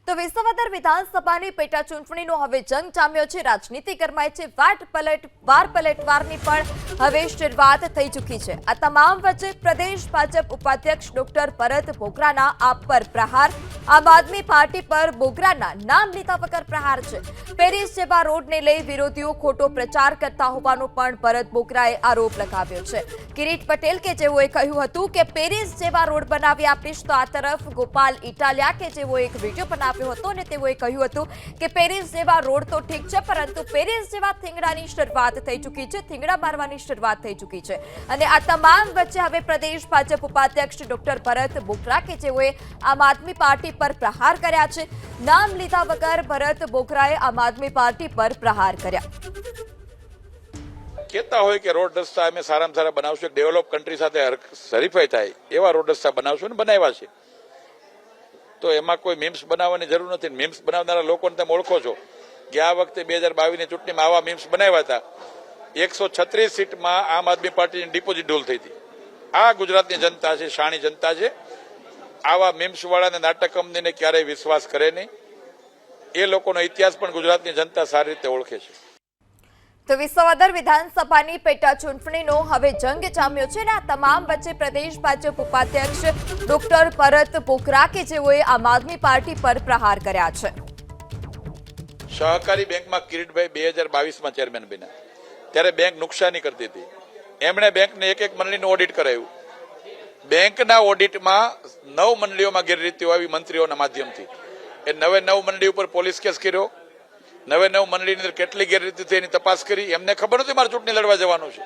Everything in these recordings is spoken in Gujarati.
તો વિસાવદર વિધાનસભાની પેટા ચૂંટણીનો હવે જંગ જામ્યો છે। રાજનીતિ ગરમાય છે। વાર પલટવારની પણ હવે શરૂઆત થઈ ચૂકી છે। આ તમામ વચ્ચે પ્રદેશ ભાજપ ઉપાધ્યક્ષ ડોક્ટર ભરત બોગરાના આપ પર પ્રહાર। આમ આદમી પાર્ટી પર બોગરાના નામ લીધા વગર પ્રહાર છે। પેરિસ જેવા રોડને લઈ વિરોધીઓ ખોટો પ્રચાર કરતા હોવાનો પણ ભરત બોગરાએ આરોપ લગાવ્યો છે। કિરીટ પટેલ કે જેઓએ કહ્યું હતું કે પેરિસ જેવા રોડ બનાવી આપીશ, તો આ તરફ ગોપાલ ઇટાલિયા કે જેઓ એક વિડીયો બનાવ્યો હતો અને તેઓએ કહ્યું હતું કે પેરિસ જેવા રોડ તો ઠીક છે, પરંતુ પેરિસ જેવા થીંગડાની શરૂઆત થઈ ચૂકી છે, થીંગડા મારવાની શરૂઆત થઈ ચૂકી છે। અને આ તમામ વચ્ચે હવે પ્રદેશ ભાજપ ઉપાધ્યક્ષ ડોક્ટર ભરત બોગરા કે જેઓએ આમ આદમી પાર્ટી પર પ્રહાર કર્યા છે। નામ લીધા વગર ભરત બોગરાએ આમ આદમી પાર્ટી પર પ્રહાર કર્યા। કહેતા હોય કે રોડ રસ્તા અમે સારામાં સારા બનાવશું, ડેવલપ કન્ટ્રી સાથે હરીફાઈ થાય એવા રોડ રસ્તા બનાવશું ને બનાવ્યા છે, તો એમાં કોઈ મીમ્સ બનાવવાની જરૂર નથી। મીમ્સ બનાવનારા લોકોને તમે ઓળખો છો કે આ વખતે 2022ની ચૂંટણીમાં આવા મીમ્સ બનાવ્યા હતા। 136 સીટમાં આમ આદમી પાર્ટીની ડિપોઝિટ ઢોલ થઈ હતી। આ ગુજરાતની જનતા છે, શાણી જનતા છે। આવા મીમ્સ વાળાને નાટક કંપનીને ક્યારેય વિશ્વાસ કરે નહીં। એ લોકોનો ઇતિહાસ પણ ગુજરાતની જનતા સારી રીતે ઓળખે છે। તો વિસાવદર વિધાનસભાની પેટા ચૂંટણીનો હવે જંગ જામ્યો છે અને આ તમામ વચ્ચે પ્રદેશ ભાજપ ઉપાધ્યક્ષ ડોક્ટર ભરત બોગરા કે જેઓએ આમ આદમી પાર્ટી પર પ્રહાર કર્યા છે। સહકારી બેંકમાં કિરીટભાઈ 2022માં ચેરમેન બન્યા ત્યારે બેંક નુકસાની કરતી હતી। એમણે બેંકને એક મંડળીનું ઓડિટ કરાવ્યું। બેંકના ઓડિટમાં 9 મંડળીઓમાં ગેરરીતિઓ આવી મંત્રીઓના માધ્યમથી। એ 9 મંડળી ઉપર પોલીસ કેસ કર્યો। 9 મંડળીની અંદર કેટલી ગેરરીતિ થઈ એની તપાસ કરી। એમને ખબર નથી મારે ચૂંટણી લડવા જવાનું છે।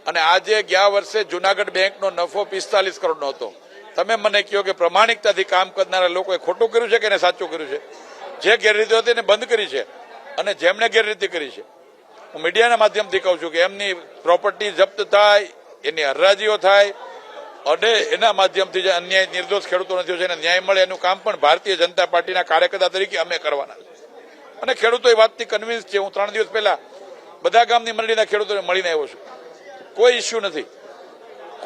અને આજે ગયા વર્ષે જુનાગઢ બેંકનો નફો 45 કરોડનો હતો। તમે મને કહો કે પ્રમાણિકતાથી કામ કરનારા લોકોએ ખોટું કર્યું છે કે એને સાચું કર્યું છે? જે ગેરરીતિ હતી એને બંધ કરી છે અને જેમણે ગેરરીતિ કરી છે, હું મીડિયાના માધ્યમથી કહું છું કે એમની પ્રોપર્ટી જપ્ત થાય, એની હરાજીઓ થાય અને એના માધ્યમથી જે અન્યાય નિર્દોષ ખેડૂતોને થયો છે એને ન્યાય મળે એનું કામ પણ ભારતીય જનતા પાર્ટીના કાર્યકર્તા તરીકે અમે કરવાના છે। અને ખેડૂતો એ વાતથી કન્વિન્સ છે। હું 3 દિવસ પહેલા બધા ગામની મંડળીના ખેડૂતોને મળીને આવ્યો છું। કોઈ ઇસ્યુ નથી।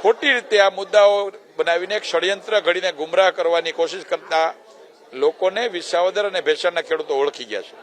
ખોટી રીતે આ મુદ્દાઓ બનાવીને એક ષડયંત્ર ઘડીને ગુમરાહ કરવાની કોશિશ કરતા લોકોને વિસાવદર અને ભેસાણના ખેડૂતો ઓળખી ગયા છે।